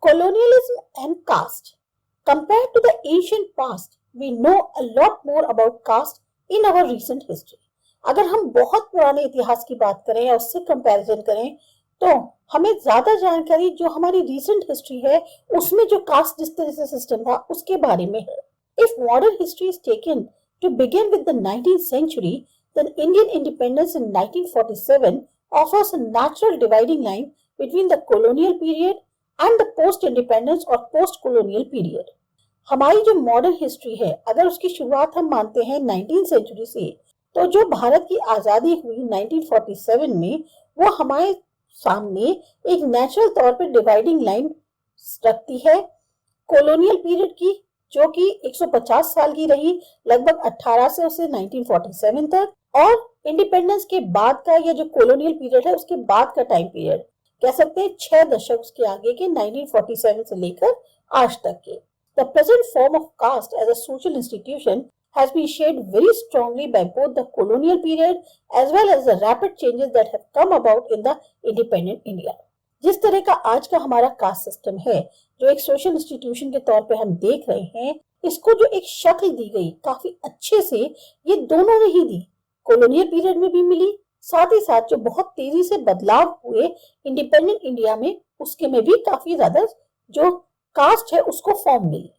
Colonialism and caste. Compared to the ancient past, we know a lot more about caste in our recent history. अगर हम बहुत पुराने इतिहास की बात करें या उससे कंपैरिजन करें तो हमें ज्यादा जानकारी जो हमारी रीसेंट हिस्ट्री है उसमें जो कास्ट जिस तरह से सिस्टम था उसके बारे में है. If modern history is taken to begin with the 19th century, then Indian independence in 1947 offers a natural dividing line between the colonial period and the post-independence और post-colonial period. हमारी जो मॉडर्न हिस्ट्री है अगर उसकी शुरुआत हम मानते हैं 19th सेंचुरी से, तो जो भारत की आजादी हुई 1947 में वो हमारे सामने एक नेचुरल तौर पर डिवाइडिंग लाइन रखती है कॉलोनियल पीरियड की, जो कि 150 साल की रही, लगभग 1800 से 1947 तक, और इंडिपेंडेंस के बाद का या जो कॉलोनियल पीरियड है उसके बाद का टाइम पीरियड कह सकते हैं 6 दशक उसके आगे के 1947 से लेकर आज तक के. The present form of caste as a social institution has been shaped very strongly by both the colonial period as well as the rapid changes that have come about in the independent India. जिस तरह का आज का हमारा caste system है जो एक social institution के तौर पे हम देख रहे हैं, इसको जो एक शक्ल दी गई काफी अच्छे से ये दोनों ने ही दी. कॉलोनियल पीरियड में भी मिली, साथ ही साथ जो बहुत तेजी से बदलाव हुए इंडिपेंडेंट इंडिया में उसके में भी काफी ज्यादा जो कास्ट है उसको फॉर्म मिली.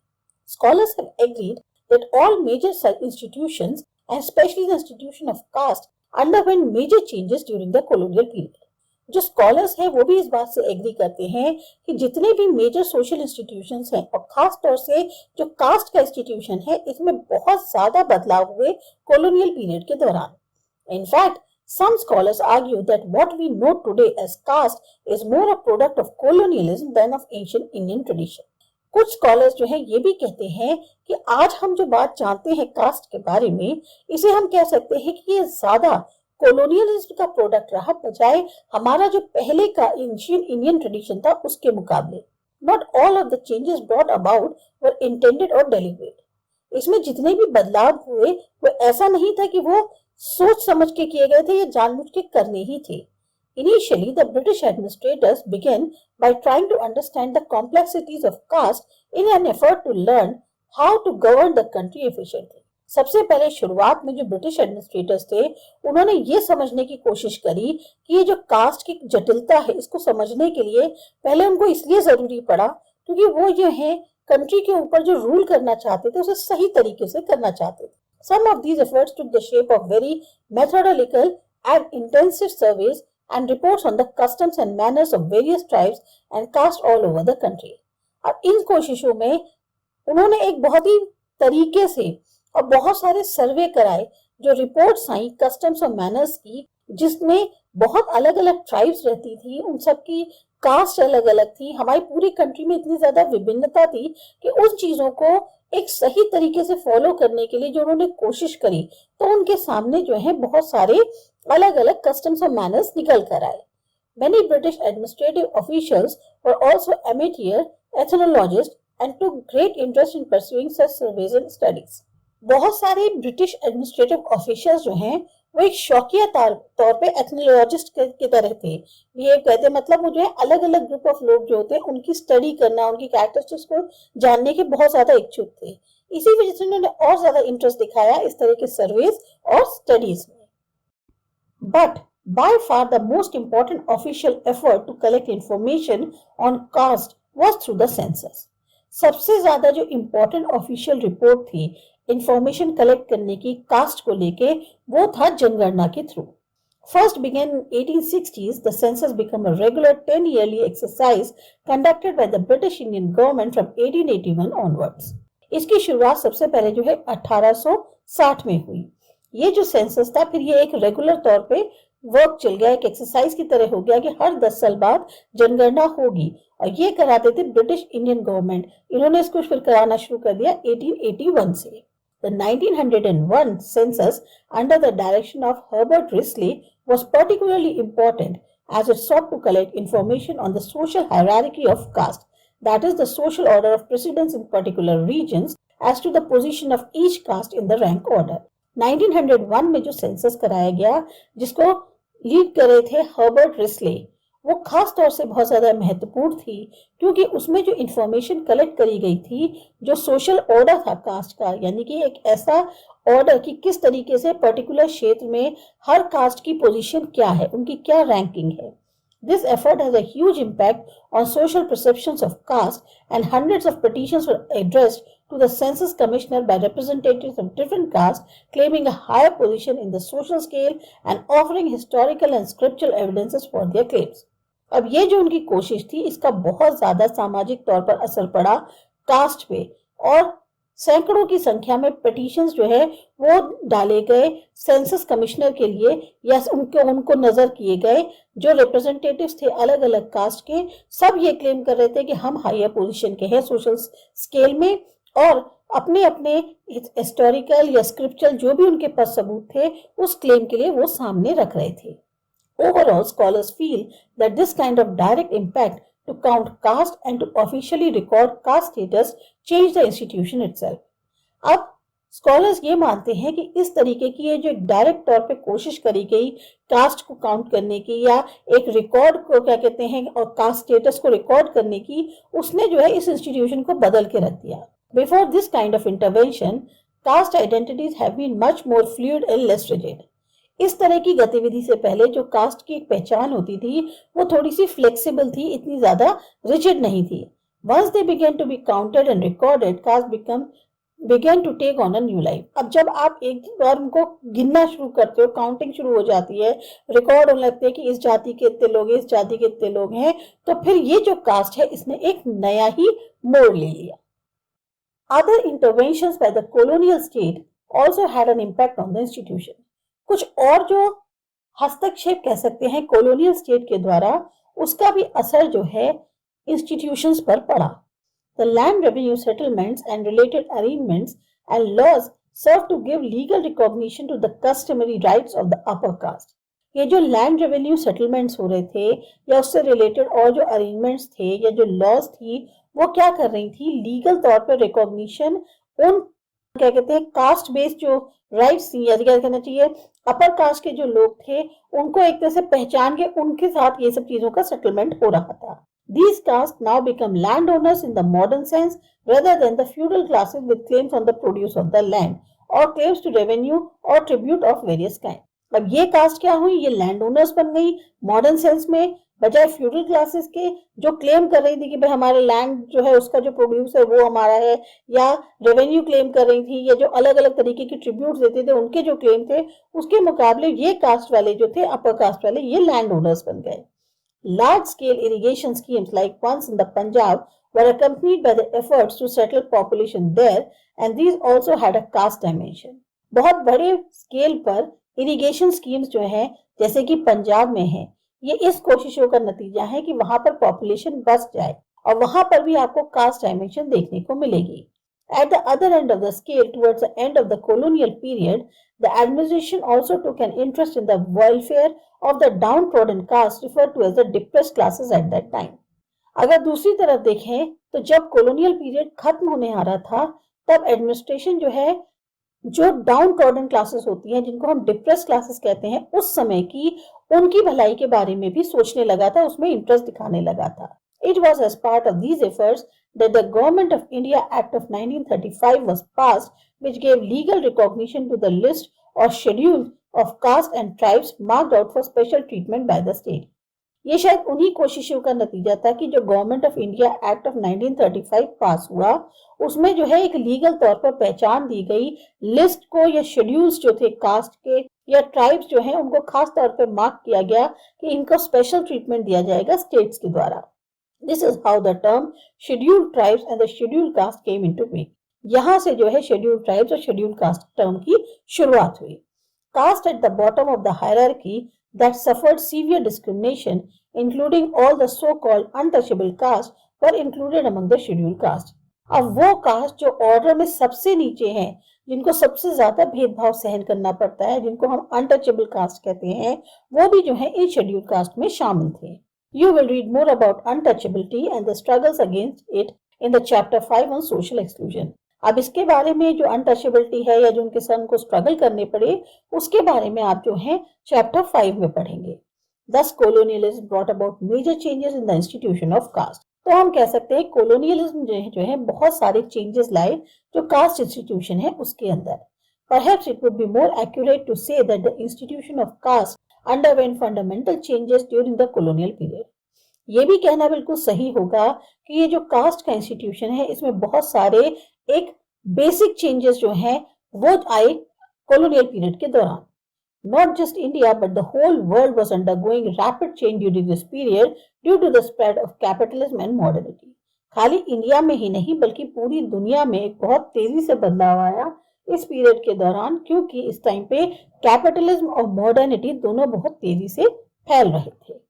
Scholars have agreed that all major institutions and especially the institution of caste underwent major changes during the colonial period. जो स्कॉलर्स हैं वो भी इस बात से एग्री करते हैं कि जितने भी मेजर सोशल इंस्टीट्यूशंस हैं और खास तौर से जो कास्ट का इंस्टीट्यूशन है इसमें बहुत ज्यादा बदलाव हुए कॉलोनियल पीरियड के दौरान. In fact some scholars argue that what we know today as caste is more a product of colonialism than of ancient Indian tradition. कुछ स्कॉलर्स जो है ये भी कहते हैं कि आज हम जो बात जानते हैं कास्ट के बारे में इसे हम कह सकते हैं कि ये ज्यादा कॉलोनियलिज्म का प्रोडक्ट रहा बजाय हमारा जो पहले का एंशिएंट इंडियन ट्रेडिशन था उसके मुकाबले. Not all of the changes brought about were intended और डेलिब्रेट. इसमें जितने भी बदलाव हुए वो ऐसा नहीं था कि वो सोच समझ के किए गए थे या जानबूझ के करने ही थे. Initially, the British administrators began by trying to understand the complexities of caste in an effort to learn how to govern the country efficiently. सबसे पहले शुरुआत में जो ब्रिटिश एडमिनिस्ट्रेटर्स थे उन्होंने ये समझने की कोशिश करी कि ये जो कास्ट की जटिलता है इसको समझने के लिए पहले उनको इसलिए जरूरी पड़ा क्योंकि वो जो है कंट्री के ऊपर जो रूल करना चाहते थे उसे सही तरीके से करना चाहते थे. Some of these efforts took the shape of very methodical and intensive surveys and reports on the customs and manners of various tribes and castes all over the country. अब इन कोशिशों में उन्होंने एक बहुत ही तरीके से और बहुत सारे सर्वे कराए जो रिपोर्ट्स आई कस्टम्स और मैनर्स की, जिसमें बहुत अलग अलग ट्राइब्स रहती थी, उन सब की कास्ट अलग अलग थी. हमारी पूरी कंट्री में इतनी ज्यादा विभिन्नता थी कि उन चीजों को एक सही तरीके से फॉलो करने के लिए जो उन्होंने कोशिश करी तो उनके सामने जो है बहुत सारे अलग अलग कस्टम्स और मैनर्स निकल कर आए. Many British administrative officials were also amateur ethnologists and took great interest in pursuing such surveys and studies. बहुत सारे ब्रिटिश एडमिनिस्ट्रेटिव ऑफिशियल्स जो हैं वो एक शौकिया तौर पे एथनोलॉजिस्ट की तरह थे. ये कहते मतलब वो जो है अलग अलग ग्रुप ऑफ लोग जो होते हैं उनकी स्टडी करना, उनकी कैरेक्टरिस्टिक्स को जानने के बहुत ज्यादा इच्छुक थे. इसी वजह से उन्होंने और ज्यादा इंटरेस्ट दिखाया इस तरह के सर्वेज और स्टडीज में. But by far the most important official effort to collect information on caste was through the census. सबसे ज्यादा जो इम्पोर्टेंट ऑफिशियल रिपोर्ट थी इंफॉर्मेशन कलेक्ट करने की कास्ट को लेके वो था जनगणना के through. First began in 1860s, the census became a regular 10-yearly exercise conducted by the British Indian government from 1881 onwards. इसकी शुरुआत सबसे पहले जो है 1860 में हुई. ये जो सेंसस था फिर ये एक रेगुलर तौर पे वर्क चल गया, एक एक्सरसाइज की तरह हो गया कि हर 10 साल बाद जनगणना होगी और ये कराते थे ब्रिटिश इंडियन गवर्नमेंट. इन्होंने इसको फिर कराना शुरू कर दिया 1881 से. The 1901 census under the direction of Herbert Risley was particularly important as it sought to collect information on the social hierarchy of caste, that is the social order of precedence in particular regions as to the position of each caste in the rank order. 1901 में जो census कराया गया जिसको lead कर रहे थे Herbert Risley, वो खास तौर से बहुत ज़्यादा महत्वपूर्ण थी, क्योंकि उसमें जो इंफॉर्मेशन कलेक्ट करी गई थी, जो सोशल ऑर्डर था कास्ट का, यानी कि एक ऐसा ऑर्डर कि किस तरीके से पर्टिकुलर क्षेत्र में हर कास्ट की पोजीशन क्या है, उनकी क्या रैंकिंग है. This effort has a huge impact on social perceptions of caste, and hundreds of petitions were addressed to the census commissioner by representatives of different castes claiming a higher position in the social scale and offering historical and scriptural evidences for their claims. अब ये जो उनकी कोशिश थी, इसका बहुत ज्यादा सामाजिक तौर पर असर पड़ा कास्ट पे, और सैकड़ों की संख्या में पिटीशंस जो है वो डाले गए सेंसस कमिश्नर के लिए, या उनको नजर किए गए जो रिप्रेजेंटेटिव्स थे अलग अलग कास्ट के. सब ये क्लेम कर रहे थे कि हम हायर पोजीशन के हैं सोशल स्केल में, और अपने अपने हिस्टोरिकल या स्क्रिप्चुरल जो भी उनके पास सबूत थे उस क्लेम के लिए वो सामने रख रहे थे. Overall, scholars feel that this kind of direct impact to count caste and to officially record caste status changed the institution itself. अब स्कॉलर्स ये मानते हैं कि इस तरीके की ये जो डायरेक्ट तौर पे कोशिश करी गई कास्ट को काउंट करने की, या एक रिकॉर्ड को क्या कहते हैं, और कास्ट स्टेटस को रिकॉर्ड करने की, उसने जो है इस इंस्टीट्यूशन को बदल के रख दिया. Before this kind of intervention, caste identities have been much more fluid and less rigid. इस तरह की गतिविधि से पहले जो कास्ट की एक पहचान होती थी वो थोड़ी सी फ्लेक्सिबल थी, इतनी ज्यादा रिजिड नहीं थी. Once they began to be counted and recorded, caste began to take on a new life. अब जब आप एक बार उनको गिनना शुरू करते हो, काउंटिंग शुरू हो जाती है, रिकॉर्ड होने लगते हैं कि इस जाति के इतने लोग हैं, इस जाति के इतने लोग हैं, तो फिर ये जो कास्ट है इसने एक नया ही मोड़ ले लिया. Other interventions by the colonial state also had an impact on the institution. कुछ और जो हस्तक्षेप कह सकते हैं कॉलोनियल स्टेट के द्वारा, उसका भी असर जो है इंस्टीट्यूशंस पर पड़ा. The land revenue settlements and related arrangements and laws serve to give legal recognition to the customary rights of the upper caste. ये जो लैंड रेवेन्यू सेटलमेंट्स हो रहे थे या उससे रिलेटेड और जो अरेंजमेंट्स थे या जो लॉज थी, वो क्या कर रही थी, लीगल तौर पर रिकॉग्निशन उन क्या कहते हैं कास्ट बेस्ड जो राइट्स थी, या क्या कहना चाहिए अपर कास्ट के जो लोग थे उनको एक तरह से पहचान के उनके साथ ये सब चीजों का सेटलमेंट हो रहा था. These castes now become landowners in the modern sense rather than the feudal classes with claims on the produce of the land or claims to revenue or tribute of various kind. अब ये cast क्या हुई, ये land owners बन गई modern sense में, बजाय feudal classes के जो क्लेम कर रही थी कि भाई हमारे लैंड जो है उसका जो प्रोड्यूस है वो हमारा है, या रेवेन्यू क्लेम कर रही थी, या जो अलग अलग तरीके की ट्रिब्यूट देते थे उनके जो क्लेम थे, उसके मुकाबले ये कास्ट वाले जो थे अपर कास्ट वाले ये लैंड ओनर्स बन गए. Large scale irrigation schemes like ones in the Punjab were accompanied by the efforts to settle population there, and these also had a caste dimension. बहुत बड़े स्केल पर इरिगेशन स्कीम्स जो हैं जैसे कि पंजाब में है, ये इस कोशिशों का नतीजा है कि वहां पर पॉपुलेशन बस जाए, और वहां पर भी आपको कास्ट डायमेंशन देखने को मिलेगी. At the other end of the scale, towards the end of the colonial period, the administration also took an interest in the welfare of the downtrodden caste referred to as the depressed classes at that time. अगर दूसरी तरफ देखें तो जब colonial period खत्म होने आ रहा था, तब एडमिनिस्ट्रेशन जो है जो डाउन ट्रॉडन क्लासेस होती हैं, जिनको हम डिप्रेस क्लासेस कहते हैं, उस समय की उनकी भलाई के बारे में भी सोचने लगा था, उसमें इंटरेस्ट दिखाने लगा था. It was as part of these efforts that the Government of India Act of 1935 was passed, which gave legal recognition to the list or schedule of caste and tribes marked out for special treatment by the state. ये शायद उन्हीं कोशिशों का नतीजा था कि जो government of India act of 1935 पास हुआ, उसमें जो है एक लीगल तौर पर पहचान दी गई लिस्ट को, या शेड्यूल्स जो थे कास्ट के या ट्राइब्स जो हैं उनको खास तौर पर मार्क किया गया कि इनको स्पेशल ट्रीटमेंट दिया जाएगा स्टेट्स के द्वारा. This is how the term scheduled tribes and the scheduled caste came into being. यहाँ से जो है scheduled tribes और scheduled caste term की शुरुआत हुई. Caste at the bottom of the hierarchy that suffered severe discrimination, including all the so-called untouchable caste, were included among the scheduled caste. अब वो कास्ट जो ऑर्डर में सबसे नीचे हैं, जिनको सबसे ज्यादा भेदभाव सहन करना पड़ता है, जिनको हम अनटचेबल कास्ट कहते हैं, वो भी जो है इन शेड्यूल्ड कास्ट में शामिल थे. You will read more about untouchability and the struggles against it in the chapter 5 on social exclusion. अब इसके बारे में जो अनटचेबिलिटी है या जो उनके साथ उनको स्ट्रगल करने पड़े, उसके बारे में आप जो है चैप्टर 5 में पढ़ेंगे. Thus colonialism brought about major changes in the institution of caste. तो हम कह सकते हैं colonialism जो है बहुत सारे changes लाए जो caste institution है उसके अंदर. Perhaps it would be more accurate to say that the institution of caste underwent fundamental changes during the colonial period. ये भी कहना बिल्कुल सही होगा कि ये जो कास्ट का इंस्टीट्यूशन है इसमें बहुत सारे एक बेसिक चेंजेस जो हैं वो आए कॉलोनियल पीरियड के दौरान. Not just India, but the whole world was undergoing rapid change during this period due to the spread of capitalism and modernity. खाली इंडिया में ही नहीं बल्कि पूरी दुनिया में एक बहुत तेजी से बदलाव आया इस पीरियड के दौरान क्योंकि इस टाइम पे कैपिटलिज्म और मॉडर्निटी दोनों बहुत तेजी से फैल रहे थे.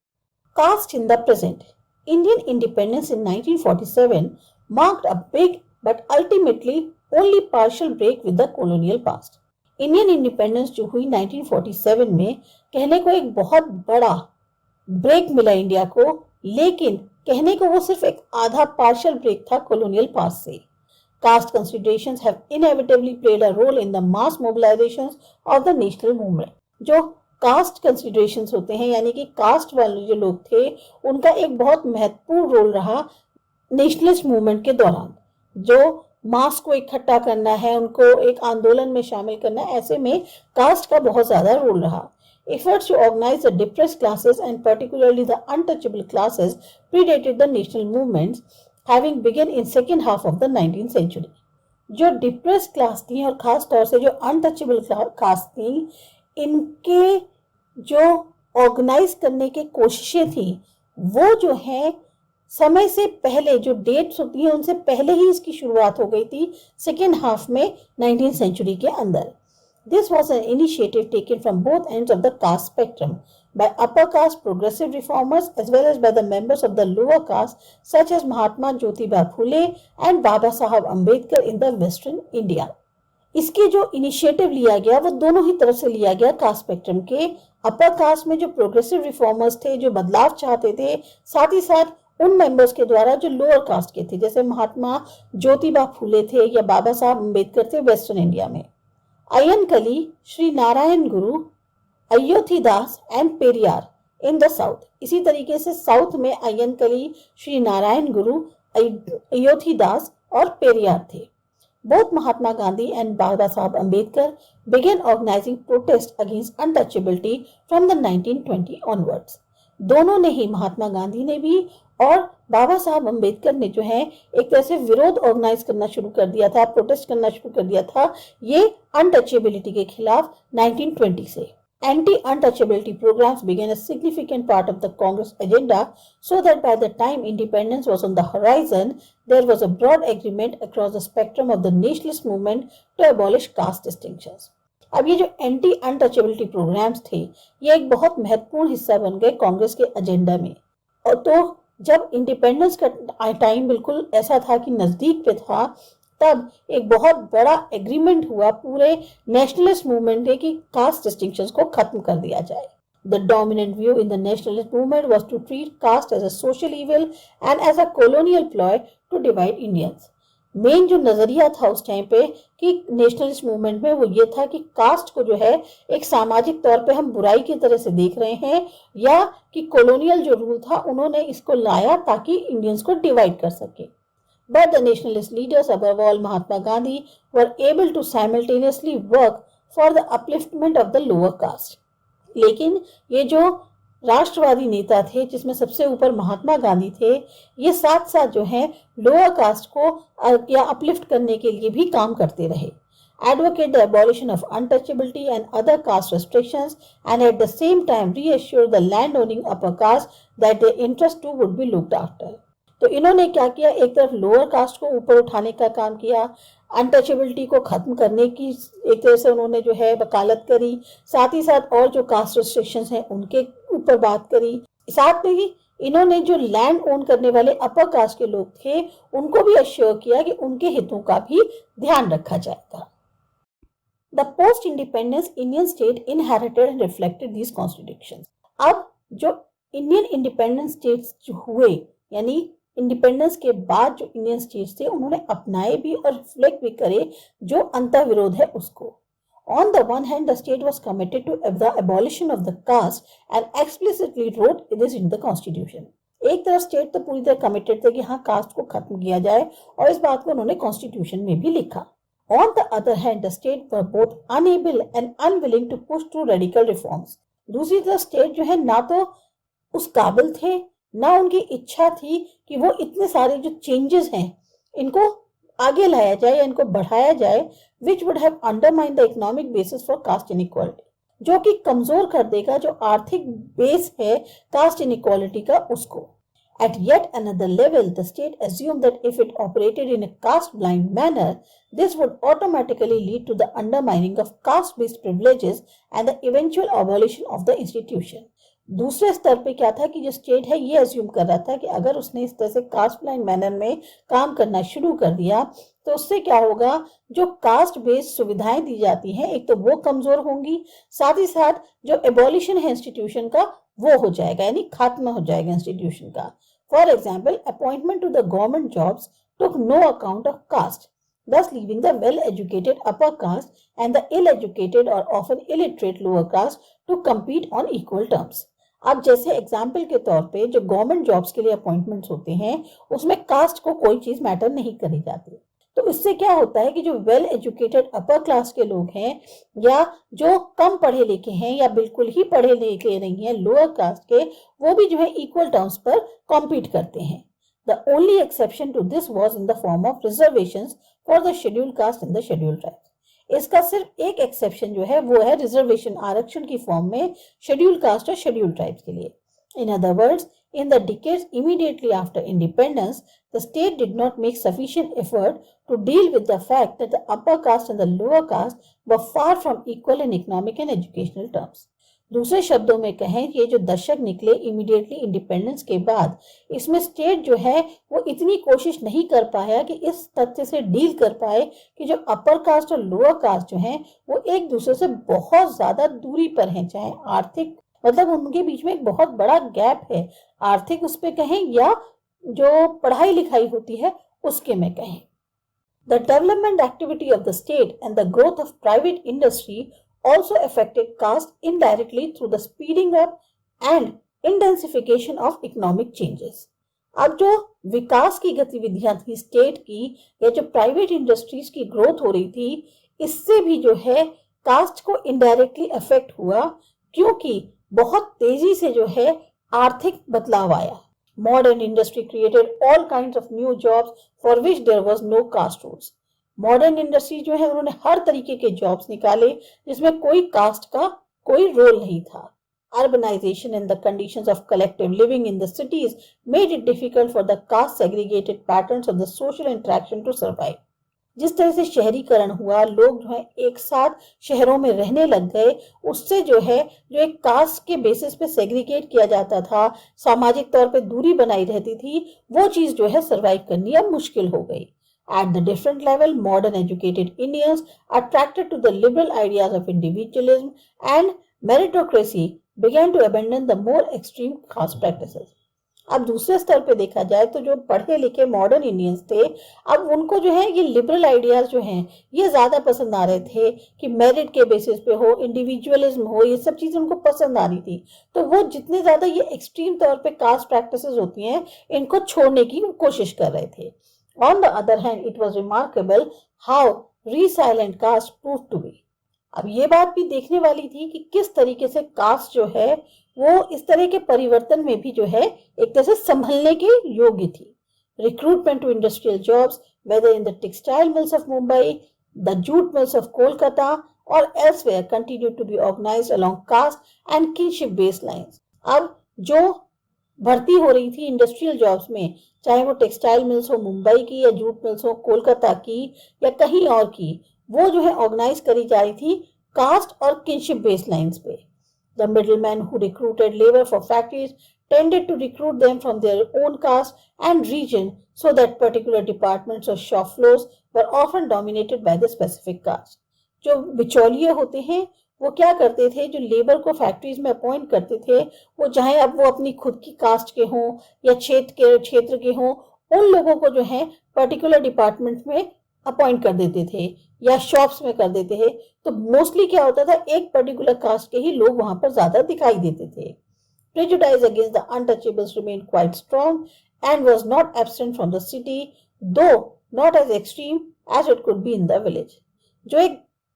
Caste in the present. Indian independence in 1947 marked a big but ultimately only partial break with the colonial past. Indian independence जो हुई 1947 में कहने को एक बहुत बड़ा ब्रेक मिला इंडिया को, लेकिन कहने को वो सिर्फ एक आधा पार्शियल ब्रेक था कॉलोनियल पास्ट से. Caste considerations have inevitably played a role in the mass mobilisations of the national movement. जो कास्ट कंसिडरेशंस होते हैं यानी कि कास्ट वाले जो लोग थे उनका एक बहुत महत्वपूर्ण रोल रहा नेशनलिस्ट मूवमेंट के दौरान. जो मास को इकट्ठा करना है, उनको एक आंदोलन में शामिल करना है, ऐसे में कास्ट का बहुत ज्यादा रोल रहा. Efforts to organize the depressed classes and particularly the untouchable classes predated the national movements, having begun in second half of the 19th century. जो डिप्रेस्ड क्लास थी और खास तौर से जो अनटचेबल क्लास थी, इनके जो ऑर्गेनाइज करने की कोशिशें थी वो जो है समय से पहले जो डेट्स होती हैं उनसे पहले ही इसकी शुरुआत हो गई थी सेकेंड हाफ में 19th सेंचुरी के अंदर. This was an initiative taken from both ends of the caste spectrum by upper caste progressive reformers as well as by the members of the lower caste such as Mahatma Jyotiba Phule and Baba Saheb Ambedkar in the Western India. इसके जो initiative लिया गया वो दोनों ही तरफ से लिया गया कास्ट स्पेक्ट्रम के. अपर कास्ट में जो प्रोग्रेसिव रिफॉर्मर्स थे जो बदलाव चाहते थे, साथ ही साथ उन मेंबर्स के द्वारा जो लोअर कास्ट के थे जैसे महात्मा ज्योतिबा फूले थे या बाबा साहब अम्बेडकर थे वेस्टर्न इंडिया में. अय्यनकली, श्री नारायण गुरु, Ayodhyadas and Periyar in the south. इसी तरीके से साउथ में अय्यनकली, श्री नारायण गुरु, अयोध्यादास और पेरियार थे. Both Mahatma Gandhi and Baba Saheb Ambedkar began organizing protest against untouchability from the 1920 onwards. दोनों ने ही, महात्मा गांधी ने भी और बाबा साहब अम्बेडकर ने जो है एक तरह से विरोध ऑर्गेनाइज करना शुरू कर दिया था, प्रोटेस्ट करना शुरू कर दिया था ये अनटचेबिलिटी के खिलाफ 1920 से. Anti-untouchability programs began a significant part of the Congress agenda so that by the time independence was on the horizon, there was a broad agreement across the spectrum of the nationalist movement to abolish caste distinctions. अब ये जो anti untouchability programmes थे ये एक बहुत महत्वपूर्ण हिस्सा बन गए कांग्रेस के एजेंडा में. और तो जब इंडिपेंडेंस का टाइम बिल्कुल ऐसा था कि नजदीक पे था, तब एक बहुत बड़ा एग्रीमेंट हुआ पूरे नेशनलिस्ट मूवमेंट में कि कास्ट डिस्टिंक्शंस को खत्म कर दिया जाए. The dominant view in the nationalist movement was to treat caste as a social evil and as a colonial ploy to divide Indians. Main जो नजरिया था उस टाइम पे कि नेशनलिस्ट मूवमेंट में वो ये था कि कास्ट को जो है एक सामाजिक तौर पे हम बुराई की तरह से देख रहे हैं या कि कॉलोनियल जो रूल था उन्होंने इसको लाया ताकि इंडियंस को डिवाइड कर सके. But the nationalist leaders, above all Mahatma Gandhi, were able to simultaneously work for the upliftment of the lower caste. लेकिन ये जो राष्ट्रवादी नेता थे जिसमें सबसे ऊपर महात्मा गांधी थे, ये साथ साथ जो है लोअर कास्ट को या अपलिफ्ट करने के लिए भी काम करते रहे. Advocate the abolition of untouchability and other caste restrictions and at the same time reassure the landowning upper caste that their interest too would be looked after. तो इन्होंने क्या किया, एक तरफ लोअर कास्ट को ऊपर उठाने का काम किया, अनटचेबिलिटी को खत्म करने की एक तरह से उन्होंने जो है वकालत करी, साथ ही साथ और जो कास्ट रिस्ट्रिक्शंस हैं उनके ऊपर बात करी. साथ में ही इन्होंने जो लैंड ओन करने वाले अपर कास्ट के लोग थे उनको भी अश्योर किया कि उनके हितों का भी ध्यान रखा जाएगा. The post independence Indian state inherited and reflected these contradictions. अब जो इंडियन इंडिपेंडेंस स्टेट्स हुए यानी इंडिपेंडेंस के बाद जो इंडियन स्टेट्स थे उन्होंने अपनाए भी और रिफ्लेक्ट भी करे जो अंतर्विरोध है उसको. On the one hand, the state was committed to the abolition of the caste and explicitly wrote this in the constitution. एक तरफ स्टेट तो पूरी तरह कमिटेड थे कि हाँ कास्ट को खत्म किया जाए और इस बात को उन्होंने कॉन्स्टिट्यूशन में भी लिखा. On the other hand, the state were both unable and unwilling to push through radical reforms. दूसरी तरफ स्टेट जो है ना तो उस काबिल थे ना उनकी इच्छा थी कि वो इतने सारे जो चेंजेस हैं इनको आगे लाया जाए या इनको बढ़ाया जाए, which would have undermined the economic basis for caste inequality, जो कि कमजोर कर देगा जो आर्थिक बेस है कास्ट इनइक्वालिटी का उसको. At yet another level, the state assumed that if it operated in a caste-blind manner, this would automatically lead to the undermining of caste-based privileges and the eventual abolition of the institution. दूसरे स्तर पे क्या था कि जो state है ये assume कर रहा था कि अगर उसने इस तरह से कास्ट ब्लाइंड मैनर में काम करना शुरू कर दिया तो उससे क्या होगा, जो कास्ट बेस्ड सुविधाएं दी जाती हैं एक तो वो कमजोर होंगी, साथ ही साथ जो एबॉलिशन है इंस्टीट्यूशन का वो हो जाएगा, यानी खात्मा हो जाएगा इंस्टीट्यूशन का. For example, appointment to the government jobs took no account of caste, thus leaving the well-educated upper caste and the ill-educated or often illiterate lower caste to compete on equal terms. अब जैसे example के तौर पे जो government jobs के लिए appointments होते हैं उसमें कास्ट को कोई चीज मैटर नहीं करी जाती. तो इससे क्या होता है कि जो वेल एजुकेटेड अपर क्लास के लोग हैं या जो कम पढ़े लिखे हैं या बिल्कुल ही पढ़े लिखे नहीं है लोअर कास्ट के, वो भी जो है इक्वल टर्म्स पर कॉम्पीट करते हैं. The only exception to this was in the form of reservations for the scheduled caste and the scheduled tribes. इसका सिर्फ एक एक्सेप्शन जो है वो है रिजर्वेशन आरक्षण की फॉर्म में शेड्यूल कास्ट और शेड्यूल ट्राइब्स के लिए. In other words, in the decades immediately after independence, the state did not make sufficient effort to deal with the fact that the upper caste and the lower caste were far from equal in economic and educational terms. दूसरे शब्दों में कहें ये जो दशक निकले immediately independence के बाद, इसमें स्टेट जो है वो इतनी कोशिश नहीं कर पाया कि इस तथ्य से डील कर पाए कि जो अपर कास्ट और लोअर कास्ट जो हैं वो एक दूसरे से बहुत ज्यादा दूरी पर हैं, चाहे आर्थिक मतलब उनके बीच में एक बहुत बड़ा गैप है, आर्थिक उस पे कहें या जो पढ़ाई लिखाई होती है उसके में कहें. The development activity of the state and the growth of private industry also affected caste indirectly through the speeding up and intensification of economic changes. अब जो विकास की गतिविधियां थी स्टेट की या जो प्राइवेट इंडस्ट्रीज की ग्रोथ हो रही थी, इससे भी जो है कास्ट को इनडायरेक्टली अफेक्ट हुआ क्योंकि बहुत तेजी से जो है आर्थिक बदलाव आया. Modern industry created all kinds of new jobs for which there was no caste rules. Modern industry जो है उन्होंने हर तरीके के जॉब्स निकाले जिसमें कोई कास्ट का कोई रोल नहीं था. Urbanization and the conditions of collective living in the cities made it difficult for the caste segregated patterns of the social interaction to survive. जिस तरह से शहरीकरण हुआ, लोग जो है एक साथ शहरों में रहने लग गए, उससे जो है जो एक कास्ट के बेसिस पे सेग्रीगेट किया जाता था, सामाजिक तौर पे दूरी बनाई रहती थी, वो चीज जो है सरवाइव करनी अब मुश्किल हो गई. At the different level, modern educated Indians, attracted to the liberal ideas of individualism and meritocracy, began to abandon the more extreme caste practices. अब दूसरे स्तर पे देखा जाए तो जो पढ़े लिखे मॉडर्न इंडियंस थे, अब उनको जो है ये लिबरल आइडियाज जो हैं ये ज्यादा पसंद आ रहे थे कि मेरिट के बेसिस पे हो, इंडिविजुअलिज्म हो, ये सब चीजें उनको पसंद आ रही थी. तो वो जितने ज्यादा ये एक्सट्रीम तौर पे कास्ट प्रैक्टिसेस होती हैं इनको छोड़ने की कोशिश कर रहे थे. On the other hand, it was remarkable how resilient caste proved to be. अब ये बात भी देखने वाली थी कि किस तरीके से कास्ट जो है वो इस तरह के परिवर्तन में भी जो है एक तरह से संभलने के योग्य थी. Recruitment to industrial jobs, whether in the textile mills of Mumbai, the jute mills of Kolkata, or elsewhere, continued to be organized along caste and kinship based lines. अब जो भर्ती हो रही थी इंडस्ट्रियल जॉब्स में, चाहे वो टेक्सटाइल मिल्स हो मुंबई की या जूट मिल्स हो कोलकाता की या कहीं और की, वो जो है ऑर्गेनाइज करी जा रही थी कास्ट और किनशिप बेस्ड लाइंस पे. The middleman who recruited labour for factories tended to recruit them from their own caste and region so that particular departments और shop floors were often dominated by the specific caste. जो बिचौलिए होते हैं वो क्या करते थे, जो लेबर को फैक्ट्रीज में अपॉइंट करते थे वो चाहे अब वो अपनी खुद की कास्ट के हों या क्षेत्र के हों, उन लोगों को जो है पर्टिकुलर डिपार्टमेंट में अपॉइंट कर देते थे या शॉप्स में कर देते थे, तो मोस्टली क्या होता था, एक पर्टिकुलर कास्ट के ही लोग वहां पर ज्यादा दिखाई देते थे. Prejudice against the untouchables remained quite strong and was not absent from the city, though not as extreme as it could be in the village. जो एक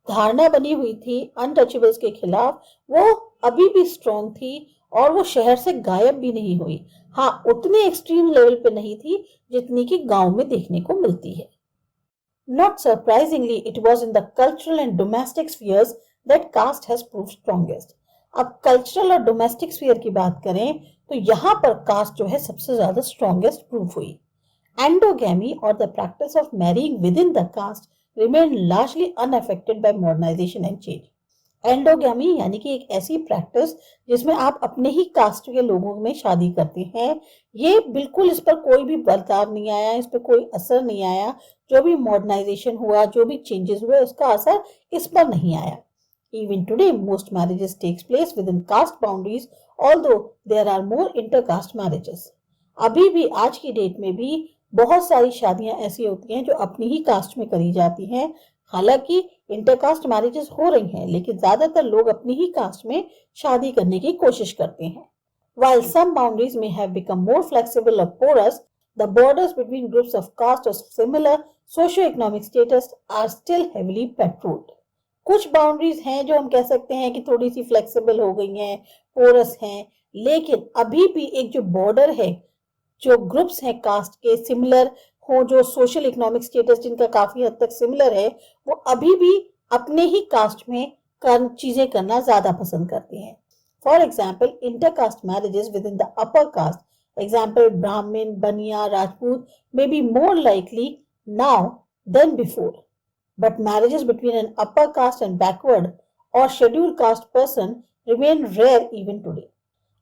धारणा बनी हुई थी अनटचेबल्स के खिलाफ, वो अभी भी स्ट्रॉन्ग थी और वो शहर से गायब भी नहीं हुई. हाँ, उतने एक्सट्रीम लेवल पे नहीं थी जितनी कि गांव में देखने को मिलती है. Not surprisingly, it was in the cultural and domestic spheres that caste has proved strongest. अब कल्चरल और डोमेस्टिक स्फीयर की बात करें तो यहाँ पर कास्ट जो है सबसे ज्यादा स्ट्रॉन्गेस्ट प्रूफ हुई. एंडोगैमी और the practice of marrying within the caste remain largely unaffected by modernisation and change. Endogamy यानी कि एक ऐसी प्रैक्टिस जिसमें आप अपने ही कास्ट के लोगों में शादी करते हैं, ये बिल्कुल इस पर कोई भी बदलाव नहीं आया, इस पर कोई असर नहीं आया. जो भी मॉडर्नाइजेशन हुआ, जो भी चेंजेस हुए, उसका असर इस पर नहीं आया. Even today, most marriages takes place within caste boundaries, although there are more intercaste marriages. अभी भी आज की डेट में भी बहुत सारी शादियां ऐसी होती हैं जो अपनी ही कास्ट में करी जाती हैं. हालांकि इंटरकास्ट मैरिजेस हो रही हैं, लेकिन ज्यादातर लोग अपनी ही कास्ट में शादी करने की कोशिश करते हैं. While some boundaries may have become more flexible or porous, the borders between groups of caste of similar socio-economic status are still heavily patrolled. कुछ बाउंड्रीज हैं जो हम कह सकते हैं कि थोड़ी सी फ्लेक्सिबल हो गई हैं, पोरस हैं, लेकिन अभी भी एक जो बॉर्डर है, जो ग्रुप्स हैं कास्ट के सिमिलर हो, जो सोशल इकोनॉमिक स्टेटस जिनका काफी हद तक सिमिलर है, वो अभी भी अपने ही कास्ट में चीजें करना ज्यादा पसंद करते हैं. For example, intercaste marriages within the upper caste, example Brahmin, Baniya, Rajput, may be more likely now than before. But marriages between an upper caste and backward or scheduled caste person remain rare even today.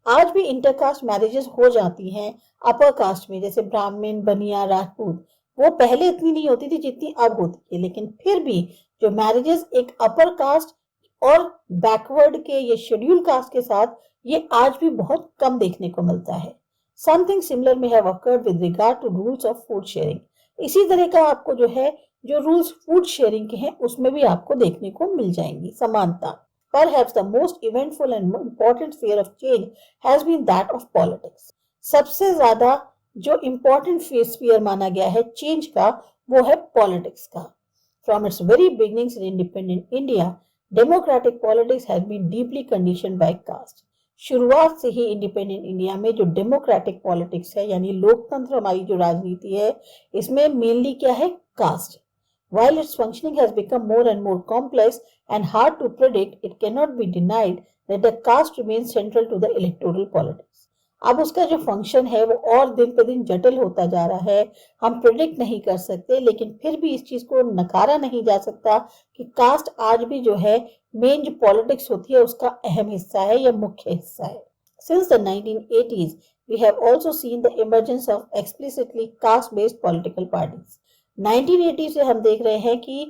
आज भी intercaste marriages हो जाती हैं upper caste में, जैसे ब्राह्मण, बनिया, राजपूत. वो पहले इतनी नहीं होती थी जितनी अब होती है, लेकिन फिर भी जो मैरिजेस एक अपर कास्ट और बैकवर्ड के या शेड्यूल कास्ट के साथ, ये आज भी बहुत कम देखने को मिलता है. Something similar may have occurred with regard to rules of food sharing. इसी तरह का आपको जो है जो रूल्स फूड शेयरिंग के हैं उसमें भी आपको देखने को मिल जाएंगी समानता. Perhaps the most eventful and important sphere of change has been that of politics. सबसे ज्यादा जो important sphere माना गया है चेंज का, वो है पॉलिटिक्स का. From its very beginnings in independent India, democratic politics has been deeply conditioned by caste. शुरुआत से ही इंडिपेंडेंट इंडिया में जो डेमोक्रेटिक पॉलिटिक्स है, यानी लोकतंत्र हमारी जो राजनीति है, इसमें मेनली क्या है, cast. While its functioning has become more and more complex and hard to predict, it cannot be denied that the caste remains central to the electoral politics. अब उसका जो फंक्शन है वो और दिन पे दिन जटिल होता जा रहा है, हम प्रिडिक्ट नहीं कर सकते, लेकिन फिर भी इस चीज को नकारा नहीं जा सकता कि कास्ट आज भी जो है मेन जो पॉलिटिक्स होती है उसका अहम हिस्सा है या मुख्य हिस्सा है. Since the 1980s, we have also seen the emergence of explicitly caste-based political parties. 1980 से हम देख रहे हैं कि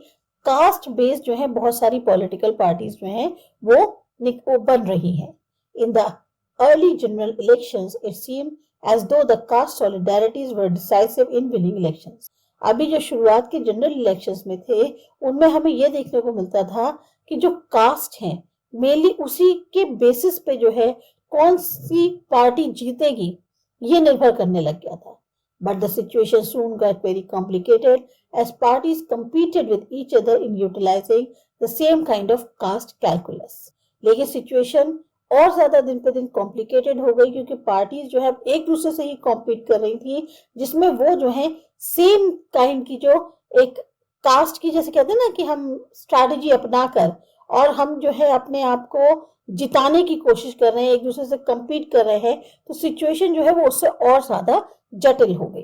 कास्ट बेस्ड जो है बहुत सारी पॉलिटिकल पार्टीज जो हैं वो बन रही हैं. In the early general elections it seem as though the caste solidarities were decisive in winning elections. अभी जो शुरुआत के जनरल इलेक्शंस में थे उनमें हमें यह देखने को मिलता था कि जो कास्ट हैं मेनली उसी के बेसिस पे जो है कौन सी पार्टी जीतेगी ये निर्भर करने लग गया था. But the situation soon got very complicated as parties competed with each other in utilizing the same kind of caste calculus. लेकिन सिचुएशन और ज्यादा दिन पे दिन कॉम्प्लिकेटेड हो गई क्योंकि पार्टीज जो है एक दूसरे से ही कॉम्पीट कर रही थी, जिसमें वो जो है सेम काइंड की जो एक कास्ट की, जैसे कहते हैं ना कि हम स्ट्रैटेजी अपनाकर और हम जो है अपने आप को जिताने की कोशिश कर रहे हैं, एक दूसरे से कम्पीट कर रहे हैं, तो सिचुएशन जो है वो उससे और ज्यादा जटिल हो गई.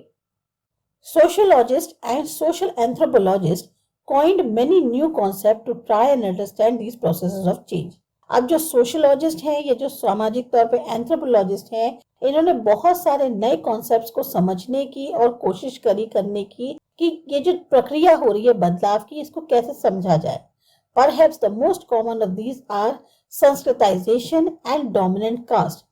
Sociologists and social anthropologists coined many new concepts to try and understand these processes of change. अब जो सोशोलॉजिस्ट हैं या जो सामाजिक तौर पे एंथ्रोपोलॉजिस्ट हैं, इन्होंने बहुत सारे नए कॉन्सेप्ट्स को समझने की और कोशिश करने की कि ये जो प्रक्रिया हो रही है बदलाव की, इसको कैसे समझा जाए. Perhaps the most common of these are Sanskritization and dominant caste,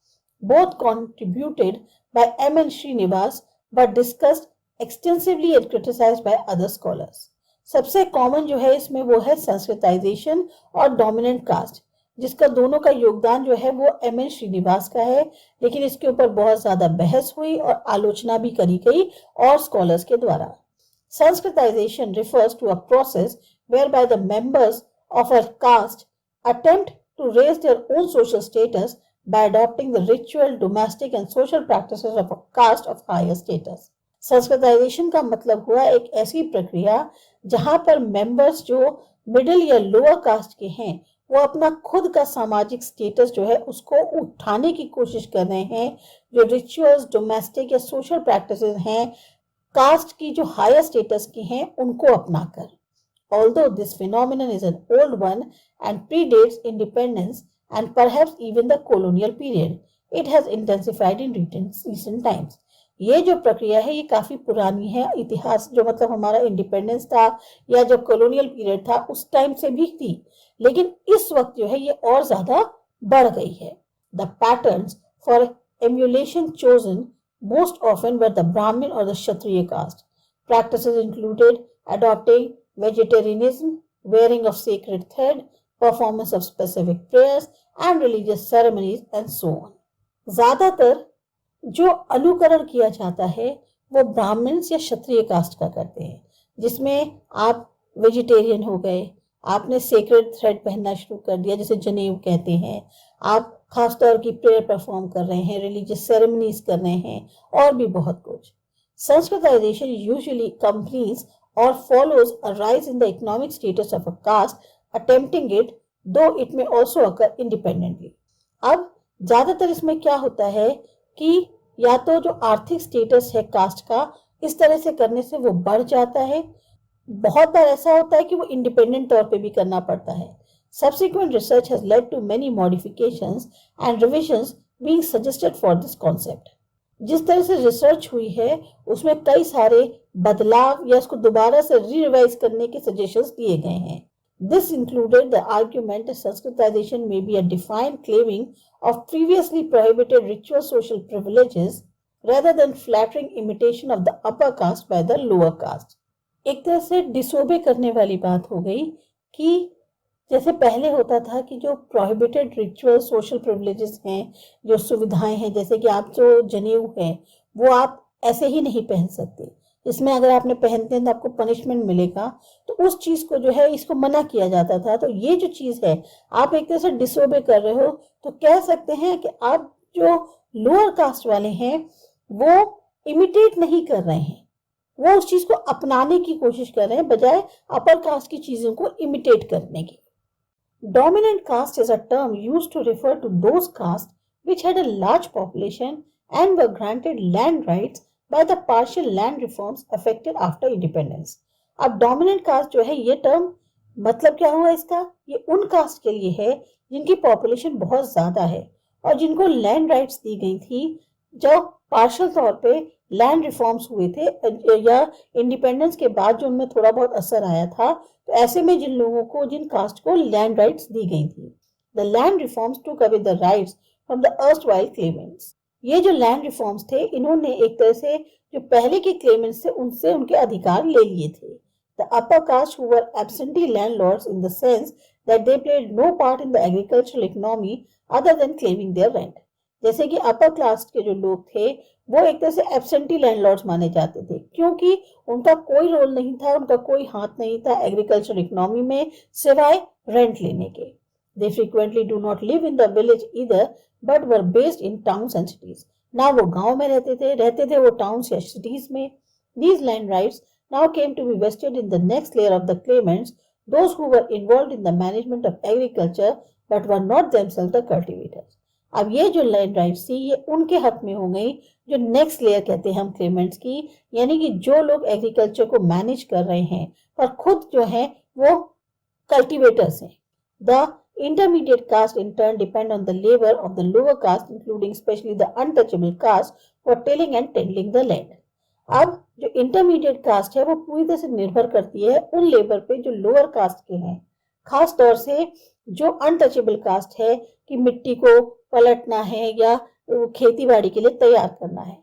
both contributed by M. N. Srinivas but discussed extensively and criticized by other scholars. सबसे कॉमन जो है इसमें वो है संस्कृताइजेशन और डोमिनेंट कास्ट, जिसका दोनों का योगदान जो है वो एम एन श्रीनिवास का है, लेकिन इसके ऊपर बहुत ज्यादा बहस हुई और आलोचना भी करी गई और स्कॉलर्स के द्वारा। Sanskritization refers to a process whereby the members of a caste attempt to raise their own social status by adopting the ritual, domestic and social practices of a caste of higher status. Sanskritisation का मतलब हुआ एक ऐसी प्रक्रिया जहां पर members जो middle या लोअर कास्ट के हैं वो अपना खुद का सामाजिक स्टेटस जो है उसको उठाने की कोशिश कर रहे हैं, जो रिचुअल्स, डोमेस्टिक या सोशल प्रैक्टिसेस हैं कास्ट की जो हायर स्टेटस की हैं उनको अपनाकर। Although this phenomenon is an old one and predates independence and perhaps even the colonial period, it has intensified in recent times. ये जो प्रक्रिया है ये काफी पुरानी है, इतिहास जो मतलब हमारा इंडिपेंडेंस था या जब कॉलोनियल पीरियड था उस टाइम से भी थी, लेकिन इस वक्त जो है ये और ज्यादा बढ़ गई है। The patterns for emulation chosen most often were the Brahmin or the Kshatriya caste. Practices included adopting vegetarianism, wearing of sacred thread, performance of specific prayers and religious ceremonies and so on. ज्यादातर जो अनुकरण किया जाता है वो Brahmins या क्षत्रिय cast का करते हैं, जिसमें आप वेजिटेरियन हो गए, आपने सेक्रेड थ्रेड पहनना शुरू कर दिया जिसे जनेऊ कहते हैं, आप खास तौर की प्रेयर परफॉर्म कर रहे हैं, रिलीजियस सेरेमनीज कर रहे हैं और भी बहुत कुछ। Sanskritisation usually companies or follows a rise in the economic status of a caste, attempting it, though it may also occur independently. अब ज्यादातर इसमें क्या होता है कि या तो जो आर्थिक स्टेटस है कास्ट का इस तरह से करने से वो बढ़ जाता है, बहुत बार ऐसा होता है कि वो इंडिपेंडेंट तौर पे भी करना पड़ता है। Subsequent research has led to many modifications and revisions being suggested for this concept. जिस तरह से रिसर्च हुई है उसमें कई सारे बदलाव या इसको दोबारा से रिवाइज करने के सजेशंस दिए गए हैं। This included the argument that Sanskritization may be a defined claiming of previously prohibited ritual social privileges rather than flattering imitation of the upper caste by the lower caste. एक तरह से disobey करने वाली बात हो गई कि जैसे पहले होता था कि जो प्रोहिबिटेड रिचुअल सोशल प्रिविलेजेस हैं, जो सुविधाएं हैं, जैसे कि आप जो जनेऊ है वो आप ऐसे ही नहीं पहन सकते, इसमें अगर आपने पहनते हैं तो आपको पनिशमेंट मिलेगा, तो उस चीज को जो है इसको मना किया जाता था। तो ये जो चीज है आप एक तरह से डिसोबे कर रहे हो, तो कह सकते हैं कि आप जो लोअर कास्ट वाले हैं वो इमिटेट नहीं कर रहे हैं, वो उस चीज को अपनाने की कोशिश कर रहे हैं बजाय अपर कास्ट की चीजों को इमिटेट करने की। Dominant caste is a term used to refer to those castes which had a large population and were granted land rights by the partial land reforms effected after independence. अब dominant caste जो है ये term मतलब क्या हुआ इसका, ये उन कास्ट के लिए है जिनकी पॉपुलेशन बहुत ज्यादा है और जिनको लैंड राइट्स दी गई थी जो पार्शियल तौर पे लैंड रिफॉर्म्स हुए थे या इंडिपेंडेंस के बाद जो उनमें थोड़ा बहुत असर आया था, तो ऐसे में जिन लोगों को, जिन कास्ट को लैंड राइट्स दी गई थी। द लैंड रिफॉर्म्स टूक away the rights from the erstwhile Clements. ये जो लैंड रिफॉर्म्स थे इन्होंने एक तरह से जो पहले के क्लेमेंट्स थे उनसे उनके अधिकार ले लिए थे। The upper caste who were absentee landlords in the sense that they played no part in the agricultural economy other than claiming their rent. जैसे कि अपर क्लास के जो लोग थे वो एक तरह से एब्सेंटी लैंडलॉर्ड्स माने जाते थे क्योंकि उनका कोई रोल नहीं था, उनका कोई हाथ नहीं था एग्रीकल्चर इकोनॉमी में सिवाय रेंट लेने के। They frequently do not live in the village either but were based in towns and cities. ना वो गांव में रहते थे वो टाउन्स या सिटीज में। These land rights now came to be vested in the next layer of the claimants, those who were involved in the management of agriculture but were not themselves the cultivators. अब ये जो land rights थी ये उनके हक में हो गई जो नेक्स्ट लेयर कहते हैं हम क्लेमेंट्स की, यानी कि जो लोग एग्रीकल्चर को मैनेज कर रहे हैं पर खुद जो है वो कल्टीवेटर्स हैं। The intermediate caste in turn depend on the labor of the lower caste, including especially the untouchable caste, for tilling and tending the land. अब जो इंटरमीडिएट कास्ट है वो पूरी तरह से निर्भर करती है उन लेबर पे जो लोअर कास्ट के हैं, खास तौर से जो अनटचेबल कास्ट है कि मिट्टी को पलटना है या खेती बाड़ी के लिए तैयार करना है।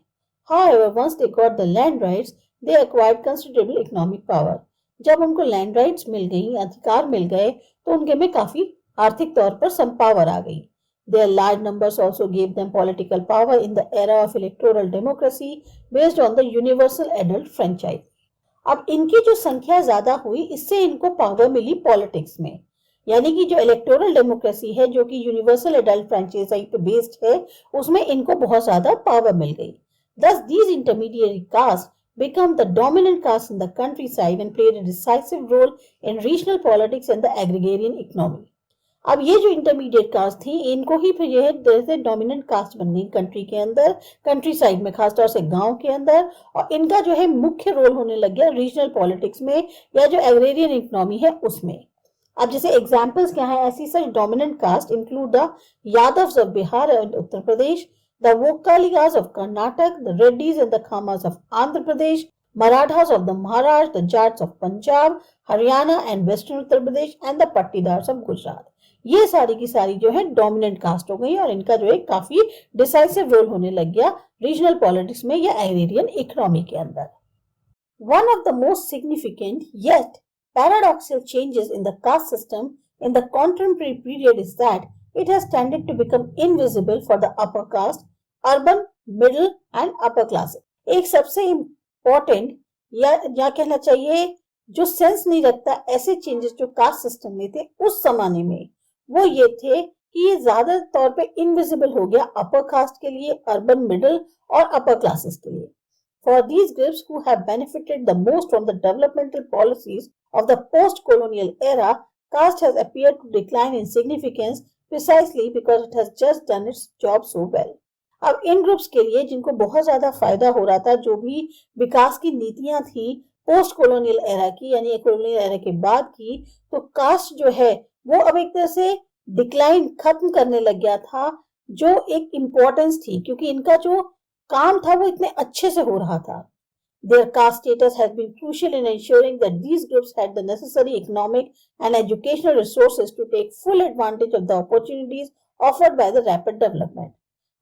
However, once they got the land rights, they acquired considerable economic power. जब उनको लैंड राइट्स मिल गई, अधिकार मिल गए, तो उनके में काफी आर्थिक तौर पर संपावर आ गई. Their large numbers also gave them political power in the era of electoral democracy based on the universal adult franchise. अब इनकी जो संख्या ज्यादा हुई, इससे इनको पावर मिली पॉलिटिक्स में. यानी कि जो इलेक्टोरल डेमोक्रेसी है, जो कि यूनिवर्सल एडल्ट फ्रेंचाइजी पे बेस्ड है, उसमें इनको बहुत ज्यादा पावर मिल गई. Thus, these intermediary castes become the dominant caste in the countryside and played a decisive role in regional politics and the agrarian economy. अब ये जो इंटरमीडिएट कास्ट थी, इनको ही फिर ये जैसे डोमिनेंट कास्ट बन गई कंट्री के अंदर, कंट्री साइड में, खासतौर से गांव के अंदर, और इनका जो है मुख्य रोल होने लग गया रीजनल पॉलिटिक्स में या जो एग्रेरियन इकोनॉमी है उसमें. अब जैसे एग्जांपल्स क्या है ऐसी such dominant caste include the Yadavs of Bihar and Uttar Pradesh, the Vokkaligas of Karnataka, the Reddys and the Kammas of Andhra Pradesh, Marathas of the Maharashtra, the Jats of Punjab, Haryana and Western Uttar Pradesh and the Pattidars of Gujarat. ये सारी की सारी जो है dominant caste हो गई और इनका जो है काफी डिसाइसिव रोल होने लग गया रीजनल पॉलिटिक्स में या एग्रेरियन इकोनॉमी के अंदर. One of the most significant yet paradoxical changes in the caste system in the contemporary period is that it has tended to become invisible for the upper caste, urban, middle and upper classes. एक सबसे important या कहना चाहिए जो sense नहीं रखता ऐसे changes जो कास्ट सिस्टम में थे उस जमाने में, वो ये थे कि ये ज्यादा तौर पे इनविजिबल हो गया अपर कास्ट के लिए, अर्बन, मिडिल और अपर क्लासेस के लिए. For these groups who have benefited the most from the developmental policies of the post-colonial era, caste has appeared to decline in significance precisely because it has just done its job so well. अब इन groups के लिए जिनको बहुत ज्यादा फायदा हो रहा था, जो भी विकास की नीतियां थी पोस्ट कॉलोनियल एरा की यानी कॉलोनियल एरा के बाद की, तो कास्ट जो है वो अब एक तरह से डिक्लाइन खत्म करने लग गया था, जो एक इम्पोर्टेंस थी क्योंकि इनका जो काम था वो इतने अच्छे से हो रहा था. Their caste status has been crucial in ensuring that these groups had the necessary economic and educational resources to take full advantage of the opportunities offered by the rapid development.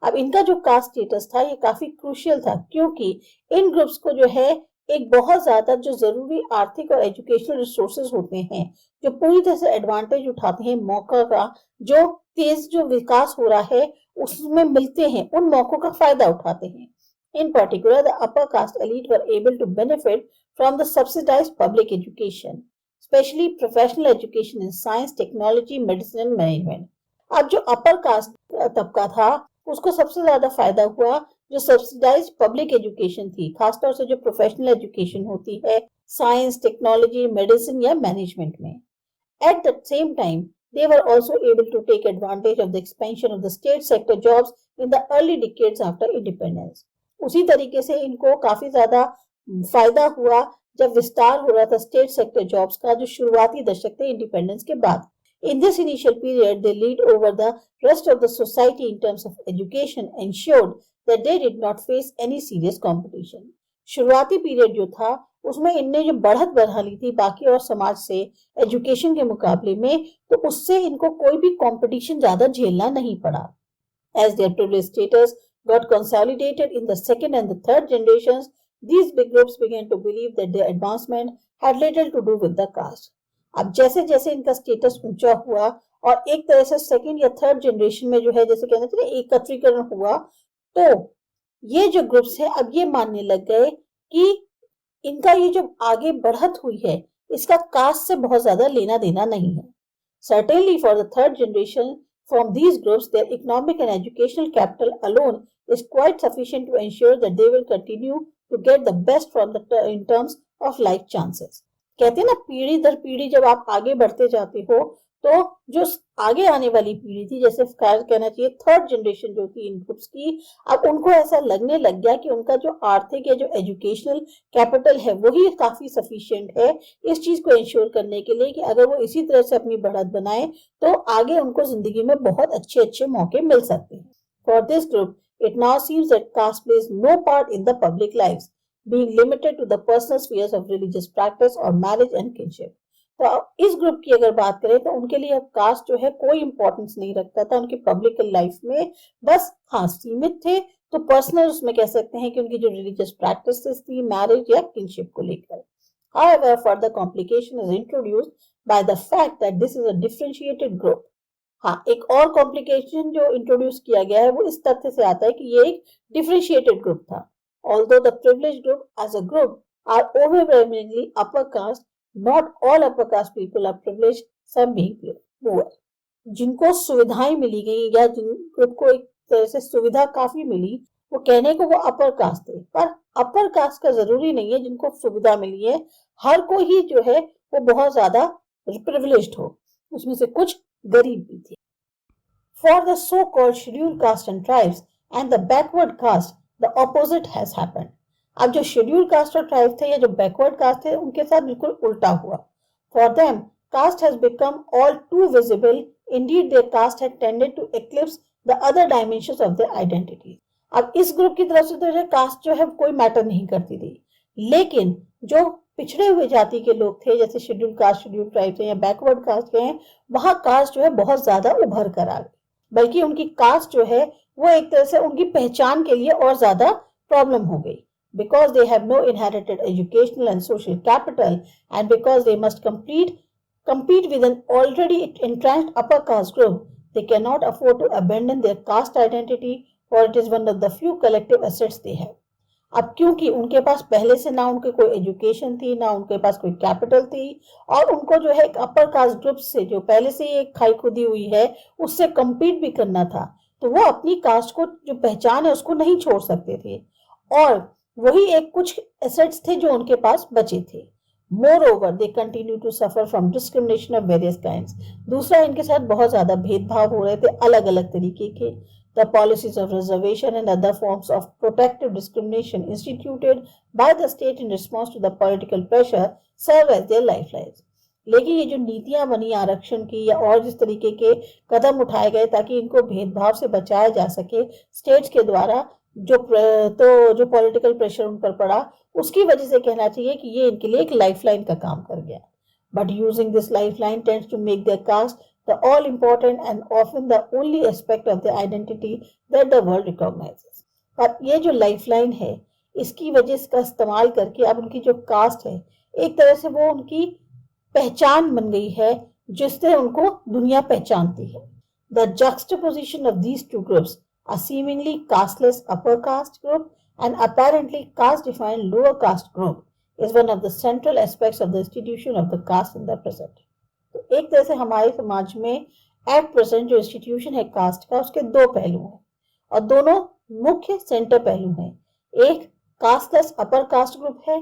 अब इनका जो कास्ट स्टेटस था ये काफी crucial था क्योंकि इन groups को जो है एक बहुत ज्यादा जो जरूरी आर्थिक और एजुकेशनल रिसोर्सेज होते हैं, जो पूरी तरह से एडवांटेज उठाते हैं मौका का, जो तेज जो विकास हो रहा है उसमें मिलते हैं, उन मौकों का फायदा उठाते हैं. In particular, the upper caste elite were able to benefit from the subsidized public education, especially professional education in science, technology, medicine and management. अब जो अपर कास्ट तबका था उसको सबसे ज्यादा फायदा हुआ जो सब्सिडाइज्ड पब्लिक एजुकेशन थी, खासतौर से जो प्रोफेशनल एजुकेशन होती है साइंस, टेक्नोलॉजी, मेडिसिन या मैनेजमेंट में. At the same time, they were also able to take advantage of the expansion of the state sector jobs in the early decades after independence. उसी तरीके से इनको काफी ज्यादा फायदा हुआ जब विस्तार हो रहा था स्टेट सेक्टर जॉब्स का, जो शुरुआती दशक थे इंडिपेंडेंस के बाद. In this initial period, they lead over the rest of the society in terms of education, ensured that they did not face any serious competition. शुरुआती पीरियड जो था उसमें इनने जो बढ़त बढ़ा ली थी बाकी और समाज से एजुकेशन के मुकाबले में, तो उससे इनको कोई भी कंपटीशन ज्यादा झेलना नहीं पड़ा. As their privileged status got consolidated in the second and the third generations, these big groups began to believe that their advancement had little to do with the caste. अब जैसे जैसे इनका स्टेटस ऊंचा हुआ और एक तरह से सेकंड या थर्ड जनरेशन में जो है जैसे कहना चाहिए एकत्रीकरण हुआ, तो ये जो ग्रुप्स है अब ये मानने लग गए कि इनका ये जो आगे बढ़त हुई है इसका कास्ट से बहुत ज्यादा लेना देना नहीं है. Certainly for the third generation from these groups, their economic and educational capital alone is quite sufficient to ensure that they will continue to get the best from in terms of life chances. कहते हैं ना पीढ़ी दर पीढ़ी जब आप आगे बढ़ते जाते हो तो जो आगे आने वाली पीढ़ी थी, जैसे कहना चाहिए थर्ड जनरेशन जो थी इन ग्रुप्स की, अब उनको ऐसा लगने लग गया कि उनका जो आर्थिक या जो एजुकेशनल कैपिटल है वही काफी सफिशिएंट है इस चीज को इंश्योर करने के लिए कि अगर वो इसी तरह से अपनी बढ़त बनाए तो आगे उनको जिंदगी में बहुत अच्छे अच्छे मौके मिल सकते हैं. For this group it now seems that caste plays no part in the public lives, being limited to the personal spheres of religious practice or marriage and kinship. तो इस ग्रुप की अगर बात करें तो उनके लिए अब कास्ट जो है कोई इंपॉर्टेंस नहीं रखता था उनकी पब्लिक लाइफ में, बस हाँ सीमित थे तो पर्सनल उसमें कह सकते हैं कि उनकी जो रिलीजियस प्रैक्टिसेस थी, मैरिज या किनशिप को लेकर. However, further complication is introduced by the fact that this is a differentiated group. हाँ, एक और कॉम्प्लिकेशन जो इंट्रोड्यूस किया गया है वो इस तथ्य से आता है कि ये एक डिफरेंशिएटेड ग्रुप था. Although the privileged group as a group are overwhelmingly upper caste, not all upper caste people are privileged, some being poor. जिनको सुविधाएं मिली गई या जिन ग्रुप को एक तरह से सुविधा काफी मिली, वो कहने को वो अपर कास्ट थे, पर अपर कास्ट का जरूरी नहीं है जिनको सुविधा मिली है हर कोई ही जो है वो बहुत ज्यादा प्रिविलेज्ड हो, उसमें से कुछ गरीब भी थे. For the so-called scheduled caste and tribes and the backward caste, the opposite has happened. अब जो शेड्यूल कास्ट और ट्राइब थे या जो बैकवर्ड कास्ट थे उनके साथ बिल्कुल उल्टा हुआ. For them, caste has become all too visible. Indeed, their caste had tended to eclipse the other dimensions of their identity. अब इस ग्रुप की तरफ से तो जो कास्ट जो है कोई मैटर नहीं करती थी, लेकिन जो पिछड़े हुए जाति के लोग थे जैसे शेड्यूल कास्ट, शेड्यूल ट्राइब या बैकवर्ड कास्ट के हैं, वहां कास्ट जो है बहुत ज्यादा उभर कर आ गई, बल्कि उनकी कास्ट जो है वो एक तरह से उनकी पहचान के लिए और ज्यादा प्रॉब्लम हो गई. Because they have no inherited educational and social capital, and because they must compete with an already entrenched upper caste group, they cannot afford to abandon their caste identity, for it is one of the few collective assets they have. अब क्योंकि उनके पास पहले से ना उनके कोई education थी, ना उनके पास कोई कैपिटल थी, और उनको जो है एक अपर कास्ट ग्रुप से जो पहले से ही एक खाई खुदी हुई है उससे compete भी करना था, तो वो अपनी कास्ट को जो पहचान है उसको नहीं छोड़ सकते थे, और वही एक कुछ एसेट्स थे जो उनके पास बचे थे. Moreover, they continue to suffer from discrimination of various kinds. दूसरा, इनके साथ बहुत ज्यादा भेदभाव हो रहे थे अलग अलग तरीके के. The policies of reservation and other forms of protective discrimination instituted by the state in response to the political pressure serve as their lifelines. लेकिन ये जो नीतियां बनी आरक्षण की या और जिस तरीके के कदम उठाए गए ताकि इनको भेदभाव से बचाया जा सके स्टेट्स के द्वारा, जो पॉलिटिकल प्रेशर उन पर पड़ा उसकी वजह से कहना चाहिए कि ये इनके लिए एक लाइफलाइन का काम कर गया. But using this lifeline tends to make their caste the all important and often the only aspect of the identity that the world recognises. पर ये जो लाइफलाइन है इसकी वजह इसका इस्तेमाल करके अब उनकी जो कास्ट है एक तरह से वो उनकी पहचान बन गई है जिससे उनको दुनिया पहचानती है. The juxtaposition of these two groups, a seemingly casteless upper caste group and apparently caste-defined lower caste group, is one of the central aspects of the institution of the caste in the present. तो एक तरह से हमारे समाज में at present जो institution है cast का उसके दो पहलू हैं और दोनों मुख्य सेंटर पहलू हैं. एक कास्टलेस अपर कास्ट ग्रुप है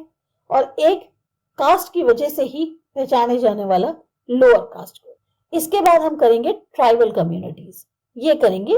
और एक कास्ट की वजह से ही पहचाने जाने वाला लोअर कास्ट ग्रुप. इसके बाद हम करेंगे ट्राइबल कम्युनिटीज, ये करेंगे